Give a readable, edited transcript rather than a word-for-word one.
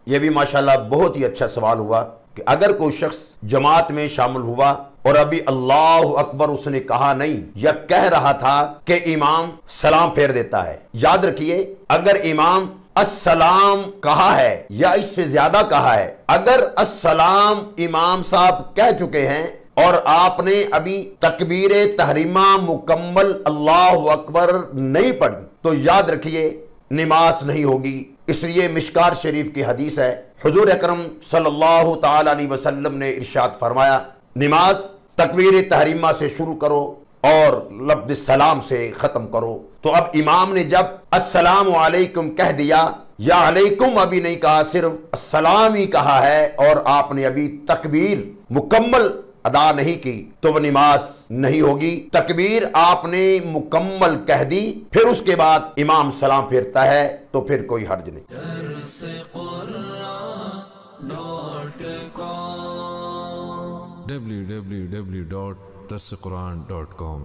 یہ بھی ماشاءاللہ بہت ہی اچھا سوال ہوا کہ اگر کوئی شخص جماعت میں شامل ہوا اور ابھی اللہ اکبر اس نے کہا نہیں یا کہہ رہا تھا کہ امام سلام پھیر دیتا ہے، یاد رکھیے اگر امام السلام کہا ہے یا اس سے زیادہ کہا ہے، اگر السلام امام صاحب کہہ چکے ہیں اور آپ نے ابھی تکبیر تحریمہ مکمل اللہ اکبر نہیں پڑھی تو یاد رکھیے نماز نہیں ہوگی۔ اس لیے مشکات شریف کی حدیث ہے، حضور اکرم صلی اللہ تعالی علیہ وسلم نے ارشاد فرمایا نماز تکبیر تحریمہ سے شروع کرو اور لفظ سلام سے ختم کرو۔ تو اب امام نے جب السلام علیکم کہہ دیا یا علیکم ابھی نہیں کہا، صرف السلام ہی کہا ہے اور آپ نے ابھی تکبیر مکمل ادا نہیں کی تو وہ نماز نہیں ہوگی۔ تکبیر آپ نے مکمل کہہ دی، پھر اس کے بعد امام سلام پھیرتا ہے تو پھر کوئی حرج نہیں۔ www.darsequran.com